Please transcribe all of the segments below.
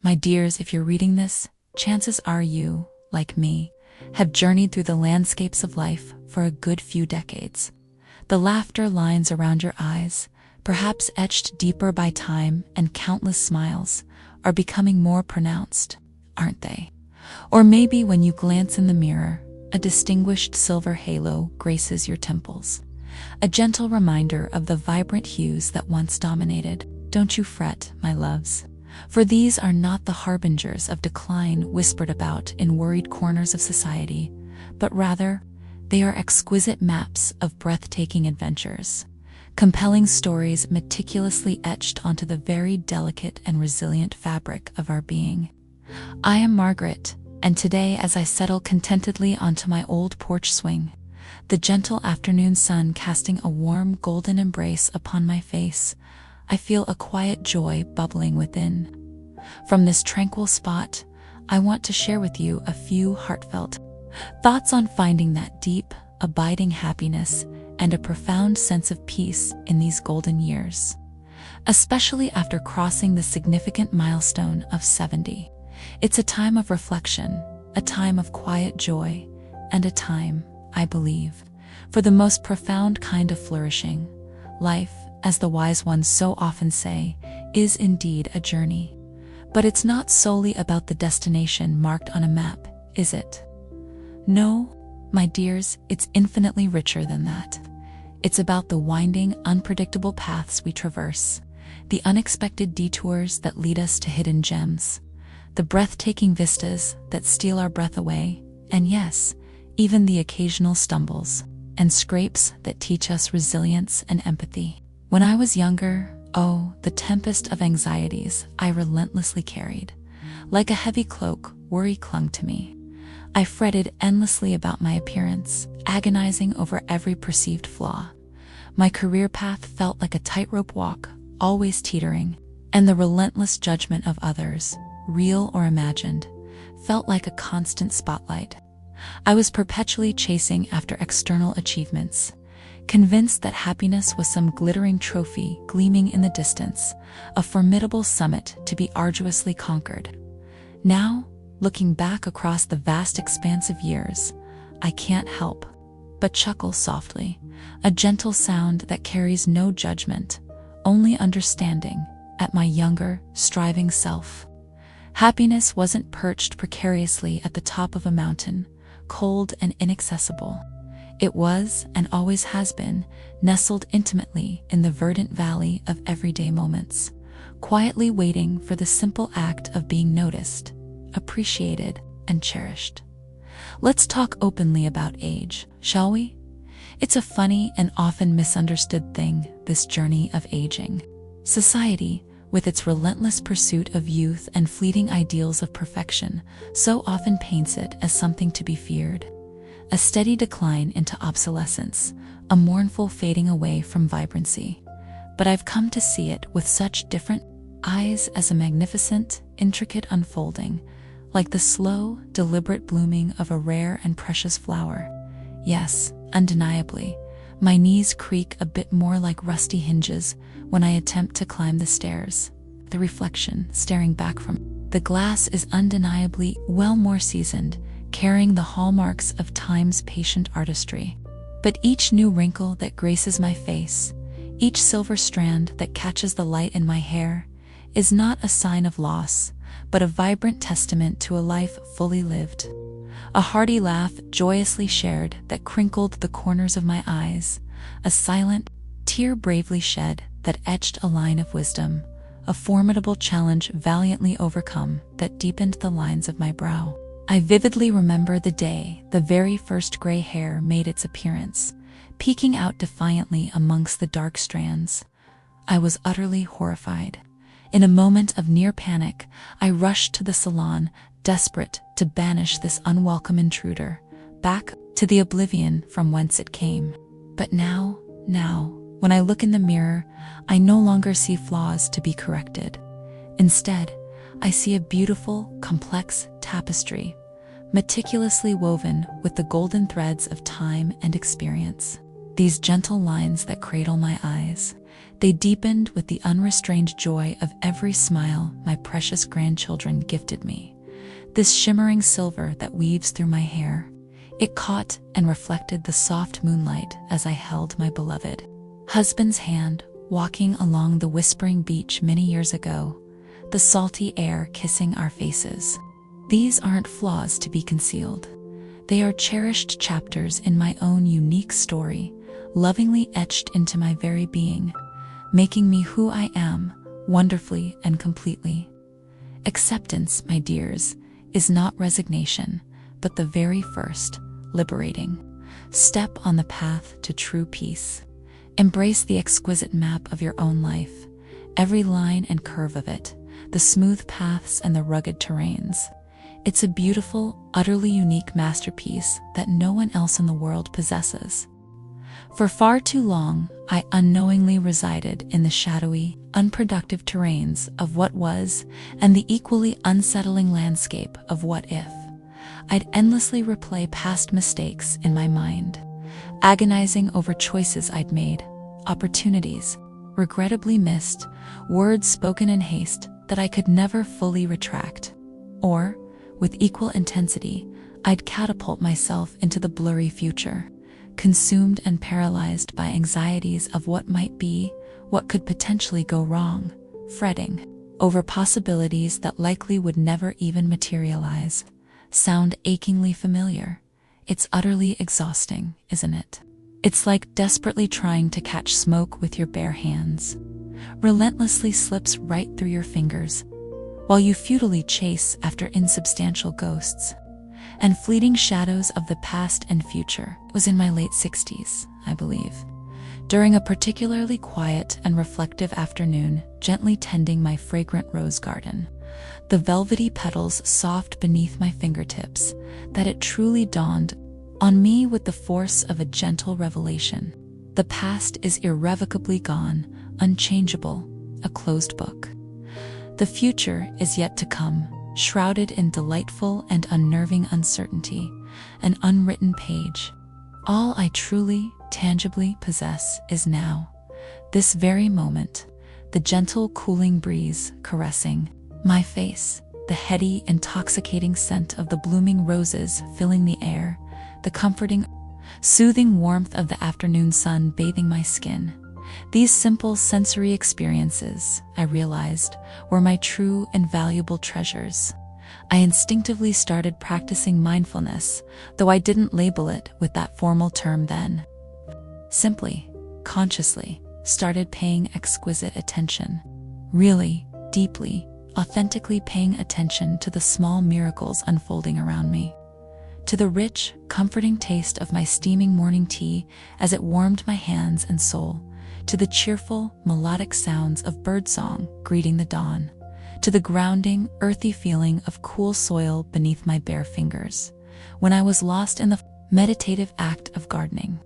My dears, if you're reading this, chances are you, like me, have journeyed through the landscapes of life for a good few decades. The laughter lines around your eyes, perhaps etched deeper by time and countless smiles, are becoming more pronounced, aren't they? Or maybe when you glance in the mirror, a distinguished silver halo graces your temples, a gentle reminder of the vibrant hues that once dominated. Don't you fret, my loves, for these are not the harbingers of decline whispered about in worried corners of society, but rather, they are exquisite maps of breathtaking adventures, compelling stories meticulously etched onto the very delicate and resilient fabric of our being. I am Margaret, and today, as I settle contentedly onto my old porch swing, the gentle afternoon sun casting a warm golden embrace upon my face, I feel a quiet joy bubbling within. From this tranquil spot, I want to share with you a few heartfelt thoughts on finding that deep, abiding happiness and a profound sense of peace in these golden years. Especially after crossing the significant milestone of 70. It's a time of reflection, a time of quiet joy, and a time, I believe, for the most profound kind of flourishing. Life, as the wise ones so often say, is indeed a journey. But it's not solely about the destination marked on a map, is it? No, my dears, it's infinitely richer than that. It's about the winding, unpredictable paths we traverse, the unexpected detours that lead us to hidden gems, the breathtaking vistas that steal our breath away, and yes, even the occasional stumbles and scrapes that teach us resilience and empathy. When I was younger, oh, the tempest of anxieties I relentlessly carried. Like a heavy cloak, worry clung to me. I fretted endlessly about my appearance, agonizing over every perceived flaw. My career path felt like a tightrope walk, always teetering, and the relentless judgment of others, real or imagined, felt like a constant spotlight. I was perpetually chasing after external achievements, convinced that happiness was some glittering trophy gleaming in the distance, a formidable summit to be arduously conquered. Now, looking back across the vast expanse of years, I can't help but chuckle softly, a gentle sound that carries no judgment, only understanding, at my younger, striving self. Happiness wasn't perched precariously at the top of a mountain, cold and inaccessible. It was, and always has been, nestled intimately in the verdant valley of everyday moments, quietly waiting for the simple act of being noticed, appreciated, and cherished. Let's talk openly about age, shall we? It's a funny and often misunderstood thing, this journey of aging. Society, with its relentless pursuit of youth and fleeting ideals of perfection, so often paints it as something to be feared. A steady decline into obsolescence, a mournful fading away from vibrancy. But I've come to see it with such different eyes as a magnificent, intricate unfolding, like the slow, deliberate blooming of a rare and precious flower. Yes, undeniably, my knees creak a bit more like rusty hinges when I attempt to climb the stairs. The reflection, staring back from the glass, is undeniably well more seasoned, carrying the hallmarks of time's patient artistry. But each new wrinkle that graces my face, each silver strand that catches the light in my hair, is not a sign of loss, but a vibrant testament to a life fully lived. A hearty laugh joyously shared that crinkled the corners of my eyes, a silent tear bravely shed that etched a line of wisdom, a formidable challenge valiantly overcome that deepened the lines of my brow. I vividly remember the day the very first gray hair made its appearance, peeking out defiantly amongst the dark strands. I was utterly horrified. In a moment of near panic, I rushed to the salon, desperate to banish this unwelcome intruder, back to the oblivion from whence it came. But now, when I look in the mirror, I no longer see flaws to be corrected. Instead, I see a beautiful, complex tapestry, meticulously woven with the golden threads of time and experience. These gentle lines that cradle my eyes, They deepened with the unrestrained joy of every smile my precious grandchildren gifted me. This shimmering silver that weaves through my hair, it caught and reflected the soft moonlight as I held my beloved husband's hand, walking along the whispering beach many years ago, the salty air kissing our faces. These aren't flaws to be concealed. They are cherished chapters in my own unique story, lovingly etched into my very being, making me who I am, wonderfully and completely. Acceptance, my dears, is not resignation, but the very first, liberating step on the path to true peace. Embrace the exquisite map of your own life, every line and curve of it, the smooth paths and the rugged terrains. It's a beautiful, utterly unique masterpiece that no one else in the world possesses. For far too long, I unknowingly resided in the shadowy, unproductive terrains of what was and the equally unsettling landscape of what if. I'd endlessly replay past mistakes in my mind, agonizing over choices I'd made, opportunities regrettably missed, words spoken in haste that I could never fully retract. Or, with equal intensity, I'd catapult myself into the blurry future, consumed and paralyzed by anxieties of what might be, what could potentially go wrong, fretting over possibilities that likely would never even materialize. Sound achingly familiar? It's utterly exhausting, isn't it? It's like desperately trying to catch smoke with your bare hands. Relentlessly slips right through your fingers, while you futilely chase after insubstantial ghosts and fleeting shadows of the past and future. It was in my late 60s, I believe, during a particularly quiet and reflective afternoon, gently tending my fragrant rose garden, the velvety petals soft beneath my fingertips, that it truly dawned on me with the force of a gentle revelation. The past is irrevocably gone, unchangeable, a closed book. The future is yet to come, shrouded in delightful and unnerving uncertainty, an unwritten page. All I truly, tangibly possess is now, this very moment, the gentle, cooling breeze caressing my face, the heady, intoxicating scent of the blooming roses filling the air, the comforting, soothing warmth of the afternoon sun bathing my skin. These simple sensory experiences, I realized, were my true and valuable treasures. I instinctively started practicing mindfulness, though I didn't label it with that formal term then. Simply, consciously, started paying exquisite attention. Really, deeply, authentically paying attention to the small miracles unfolding around me. To the rich, comforting taste of my steaming morning tea as it warmed my hands and soul, to the cheerful, melodic sounds of birdsong greeting the dawn, to the grounding, earthy feeling of cool soil beneath my bare fingers, when I was lost in the meditative act of gardening.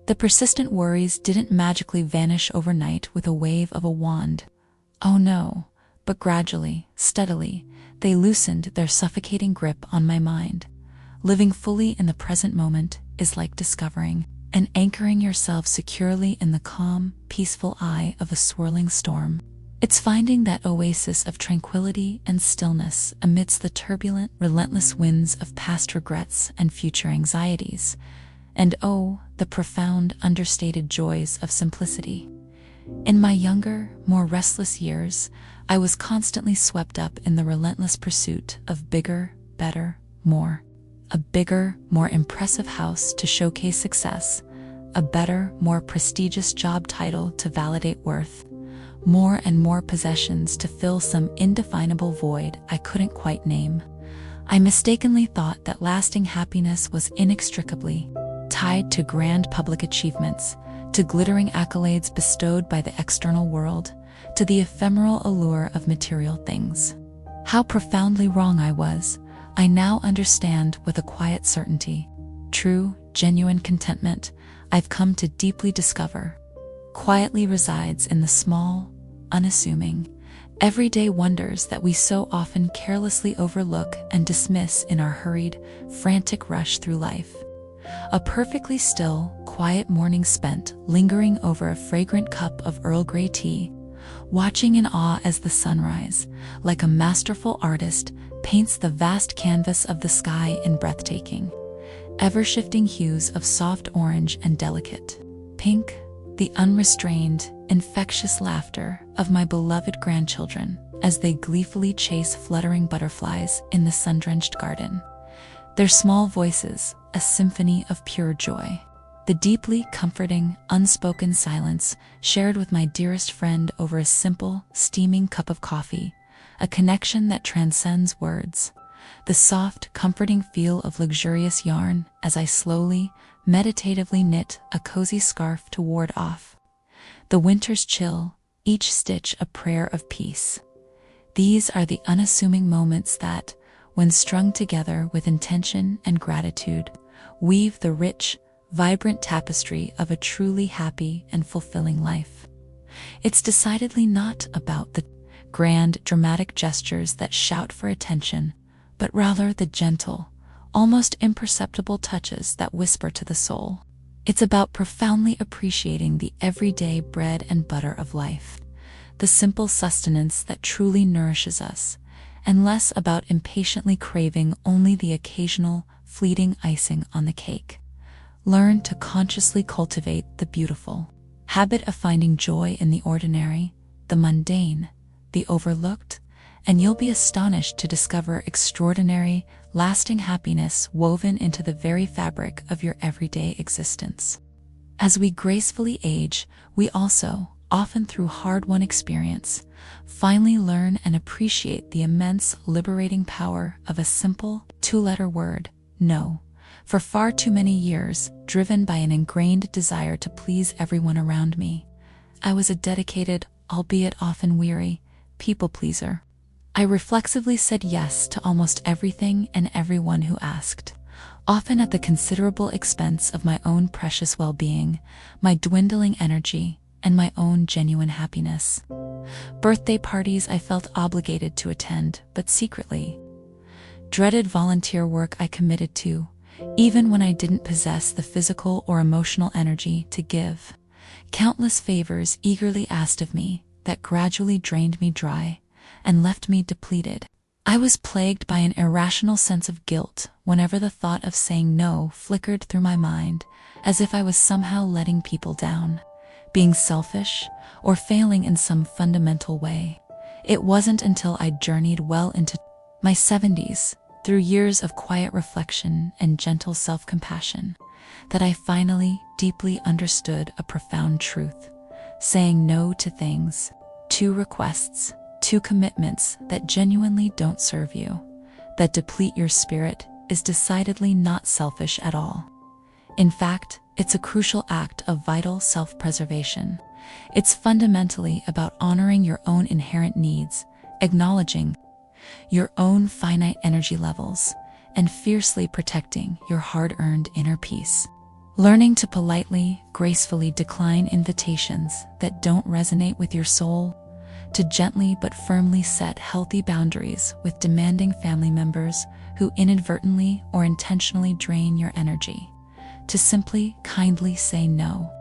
The persistent worries didn't magically vanish overnight with a wave of a wand. Oh no, but gradually, steadily, they loosened their suffocating grip on my mind. Living fully in the present moment is like discovering and anchoring yourself securely in the calm, peaceful eye of a swirling storm. It's finding that oasis of tranquility and stillness amidst the turbulent, relentless winds of past regrets and future anxieties. And oh, the profound, understated joys of simplicity. In my younger, more restless years, I was constantly swept up in the relentless pursuit of bigger, better, more. A bigger, more impressive house to showcase success, a better, more prestigious job title to validate worth, more and more possessions to fill some indefinable void I couldn't quite name. I mistakenly thought that lasting happiness was inextricably tied to grand public achievements, to glittering accolades bestowed by the external world, to the ephemeral allure of material things. How profoundly wrong I was. I now understand with a quiet certainty. True, genuine contentment, I've come to deeply discover, quietly resides in the small, unassuming, everyday wonders that we so often carelessly overlook and dismiss in our hurried, frantic rush through life. A perfectly still, quiet morning spent lingering over a fragrant cup of Earl Grey tea, watching in awe as the sunrise, like a masterful artist, paints the vast canvas of the sky in breathtaking, ever-shifting hues of soft orange and delicate pink, the unrestrained, infectious laughter of my beloved grandchildren as they gleefully chase fluttering butterflies in the sun-drenched garden. Their small voices, a symphony of pure joy. The deeply comforting, unspoken silence shared with my dearest friend over a simple, steaming cup of coffee, a connection that transcends words. The soft, comforting feel of luxurious yarn as I slowly, meditatively knit a cozy scarf to ward off the winter's chill, each stitch a prayer of peace. These are the unassuming moments that, when strung together with intention and gratitude, weave the rich, vibrant tapestry of a truly happy and fulfilling life. It's decidedly not about the grand, dramatic gestures that shout for attention, but rather the gentle, almost imperceptible touches that whisper to the soul. It's about profoundly appreciating the everyday bread and butter of life, the simple sustenance that truly nourishes us, and less about impatiently craving only the occasional, fleeting icing on the cake. Learn to consciously cultivate the beautiful habit of finding joy in the ordinary, the mundane, the overlooked, and you'll be astonished to discover extraordinary, lasting happiness woven into the very fabric of your everyday existence. As we gracefully age, we also, often through hard-won experience, finally learn and appreciate the immense liberating power of a simple, two-letter word, no. For far too many years, driven by an ingrained desire to please everyone around me, I was a dedicated, albeit often weary, people pleaser. I reflexively said yes to almost everything and everyone who asked, often at the considerable expense of my own precious well-being, my dwindling energy, and my own genuine happiness. Birthday parties I felt obligated to attend, but secretly. Dreaded volunteer work I committed to, even when I didn't possess the physical or emotional energy to give. Countless favors eagerly asked of me that gradually drained me dry and left me depleted. I was plagued by an irrational sense of guilt whenever the thought of saying no flickered through my mind, as if I was somehow letting people down, being selfish, or failing in some fundamental way. It wasn't until I journeyed well into my 70s, through years of quiet reflection and gentle self-compassion, that I finally deeply understood a profound truth. Saying no to things, to requests, to commitments that genuinely don't serve you, that deplete your spirit, is decidedly not selfish at all. In fact, it's a crucial act of vital self-preservation. It's fundamentally about honoring your own inherent needs, acknowledging your own finite energy levels, and fiercely protecting your hard-earned inner peace. Learning to politely, gracefully decline invitations that don't resonate with your soul, to gently but firmly set healthy boundaries with demanding family members who inadvertently or intentionally drain your energy, to simply, kindly say no,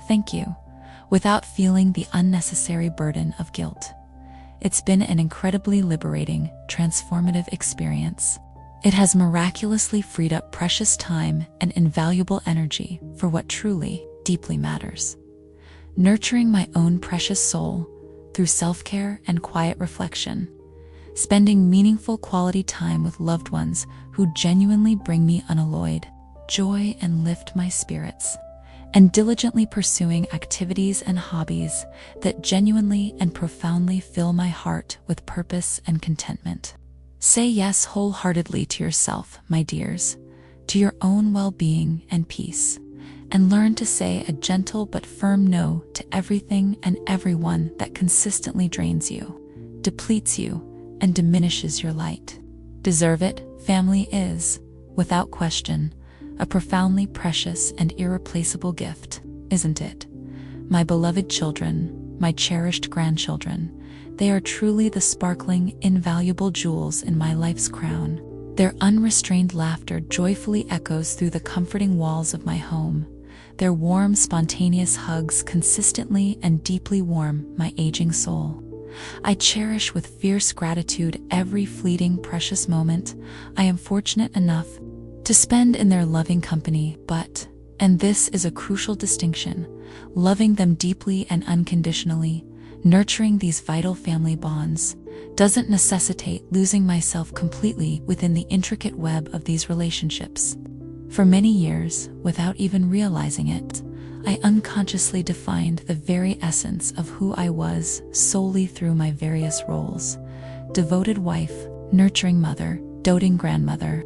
thank you, without feeling the unnecessary burden of guilt. It's been an incredibly liberating, transformative experience. It has miraculously freed up precious time and invaluable energy for what truly, deeply matters. Nurturing my own precious soul through self-care and quiet reflection, spending meaningful quality time with loved ones who genuinely bring me unalloyed joy and lift my spirits, and diligently pursuing activities and hobbies that genuinely and profoundly fill my heart with purpose and contentment. Say yes wholeheartedly to yourself, my dears, to your own well-being and peace, and learn to say a gentle but firm no to everything and everyone that consistently drains you, depletes you, and diminishes your light. Deserve it, family is, without question, a profoundly precious and irreplaceable gift, isn't it? My beloved children, my cherished grandchildren, they are truly the sparkling, invaluable jewels in my life's crown. Their unrestrained laughter joyfully echoes through the comforting walls of my home, Their warm, spontaneous hugs consistently and deeply warm my aging soul. I cherish with fierce gratitude every fleeting, precious moment I am fortunate enough to spend in their loving company, but, and this is a crucial distinction, loving them deeply and unconditionally, nurturing these vital family bonds, doesn't necessitate losing myself completely within the intricate web of these relationships. For many years, without even realizing it, I unconsciously defined the very essence of who I was solely through my various roles. Devoted wife, nurturing mother, doting grandmother.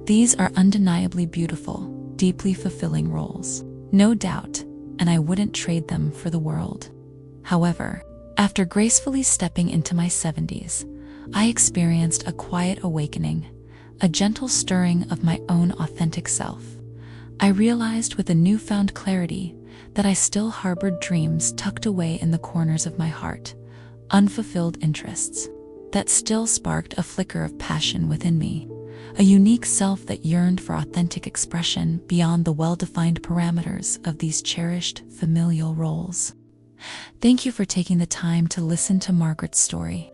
These are undeniably beautiful, deeply fulfilling roles. No doubt, and I wouldn't trade them for the world. However, after gracefully stepping into my 70s, I experienced a quiet awakening, a gentle stirring of my own authentic self. I realized with a newfound clarity that I still harbored dreams tucked away in the corners of my heart, unfulfilled interests that still sparked a flicker of passion within me, a unique self that yearned for authentic expression beyond the well-defined parameters of these cherished familial roles. Thank you for taking the time to listen to Margaret's story.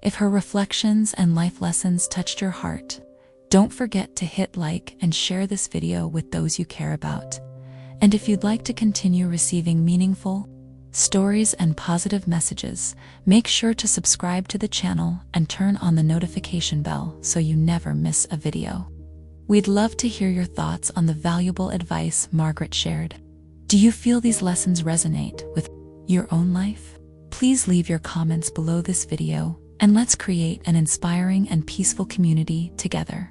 If her reflections and life lessons touched your heart, don't forget to hit like and share this video with those you care about. And if you'd like to continue receiving meaningful stories and positive messages, make sure to subscribe to the channel and turn on the notification bell so you never miss a video. We'd love to hear your thoughts on the valuable advice Margaret shared. Do you feel these lessons resonate with your own life? Please leave your comments below this video, and let's create an inspiring and peaceful community together.